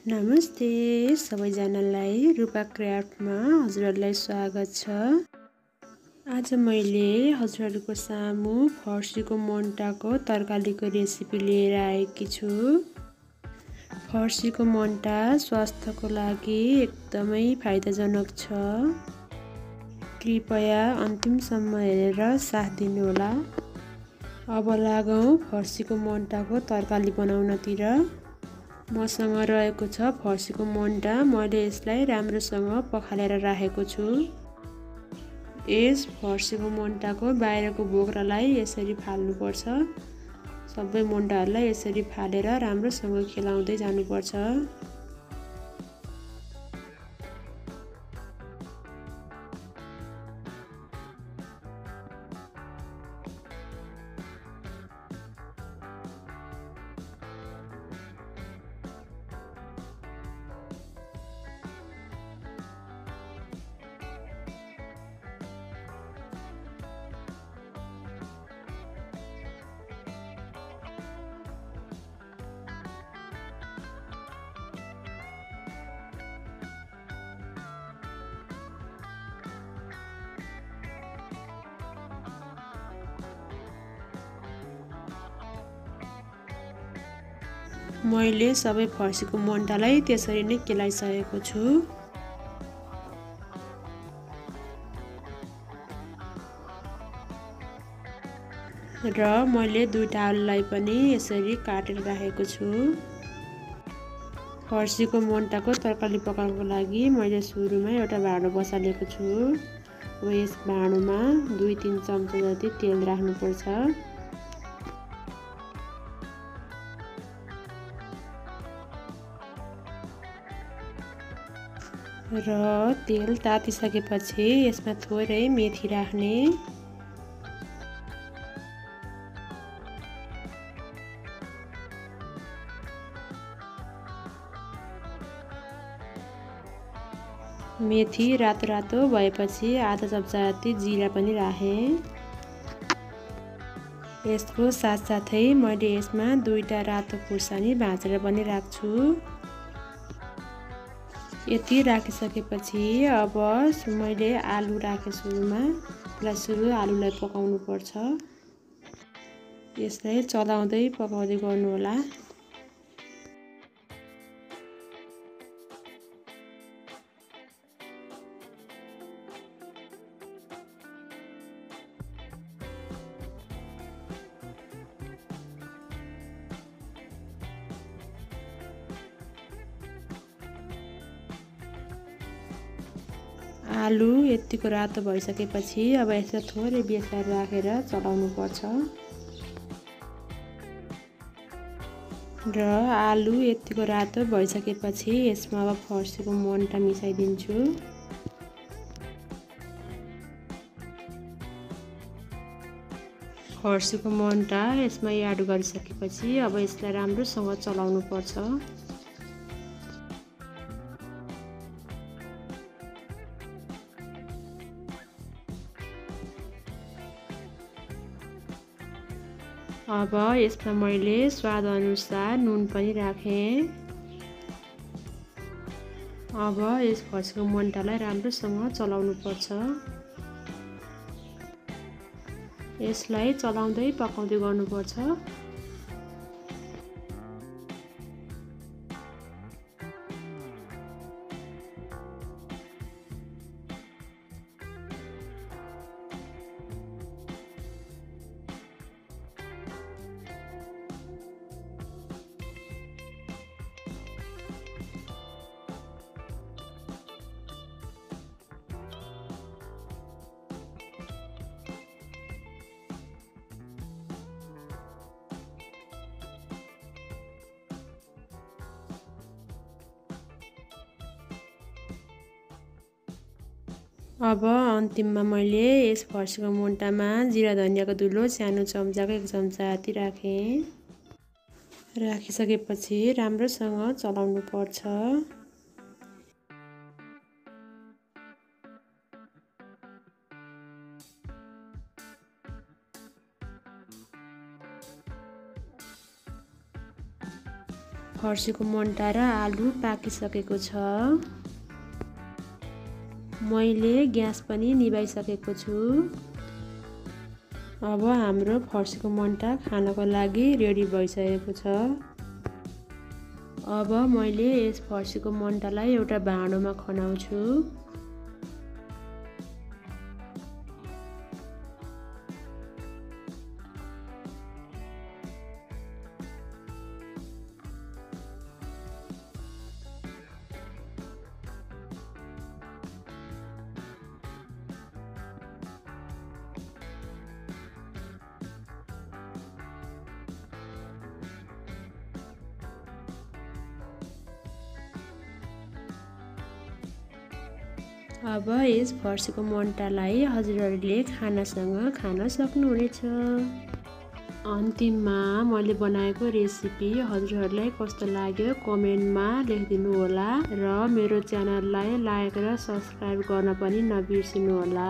नमस्ते सबैजनालाई रूपा क्राफ्टमा हजुरहरूलाई स्वागत छ। आज मैले हजुरहरूको सामु फर्सीको मुन्टाको तरकारीको रेसिपी लिएर आएकी छु। फर्सीको मुन्टा स्वास्थ्यको लागि एकदमै फाइदाजनक छ। कृपया अन्तिमसम्म हेरेर साथ दिनुहोला। अब लागौँ फर्सीको मुन्टाको तरकारी बनाउनतिर। मसँग रहेको छ फर्सीको मुन्टा। मैले यसलाई राम्रोसँग पखालेर राखेको छु। यस फर्सीको मुन्टाको बाहिरको बोक्रालाई यसरी फाल्नुपर्छ। सबै मुन्टाहरूलाई यसरी फालेर राम्रोसँग खेलाउँदै जानुपर्छ। मैले सबै फर्सीको मुन्टालाई त्यसरी नै केलाइसकेको छु। र मैले दुईटा आलुलाई पनि यसरी काटेर राखेको छु। फर्सीको मुन्टाको तरकारी पकाउनको लागि मैले सुरुमा एउटा भाँडो बसालेको छु। अब यस भाँडोमा 2-3 चम्चा जति तेल राख्नुपर्छ। र तेल तातिसकेपछि यसमा थोरै मेथी राख्ने। मेथी रातो रातो भएपछि आधा चम्चा जति जिरा पनि राखे। यसको साथसाथै मैले यसमा 2टा रातो खुर्सानी भाँचेर पनि राख्छु। यति राखिसकेपछि अब मैले आलु राखे सुरुमा। त्यसलाई आलुलाई पकाउनु पर्छ। यसलाई चलाउँदै पकाउँदै गर्नुहोला। आलु यतिको रातो भइसकेपछि अब यसलाई थोरै बेसार राखेर चलाउनु पर्छ। र आलु यतिको रातो भइसकेपछि यसमा अब फर्सीको मुन्टा मिसाइदिन्छु। फर्सीको मुन्टा यसमा एड गरिसकेपछि अब यसलाई राम्रोसँग चलाउनु पर्छ। अब यसमा मैले स्वाद अनुसार नुन पनि राखेँ। अब यस फर्सीको मुन्टालाई राम्रोसँग चलाउनु पर्छ। यसलाई चलाउँदै पकाउँदै गर्नुपर्छ। अब अन्तिममा मैले यस फर्सीको मुन्टामा जिरा धनियाको धुलो सानो चम्चाको 1 चम्चा जति राखेँ। राखिसकेपछि राम्रोसँग चलाउनु पर्छ। फर्सीको मुन्टा र आलु पाकिसकेको छ। मैले ग्यास पनि निभाइसकेको छु। अब हाम्रो फर्सीको मुन्टा खानको लागि रेडी भइसकेको छ। अब मैले यस फर्सीको मुन्टालाई एउटा भाँडोमा खनाउँछु। अब यस फर्सीको मुन्टालाई हजुरहरूले खानासँग खान सक्नुहुनेछ। अन्तिममा मैले बनाएको रेसिपी हजुरहरूलाई कस्तो लाग्यो कमेन्टमा लेखिदिनु होला र मेरो च्यानललाई लाइक र सब्स्क्राइब गर्न पनि नबिर्सिनु होला।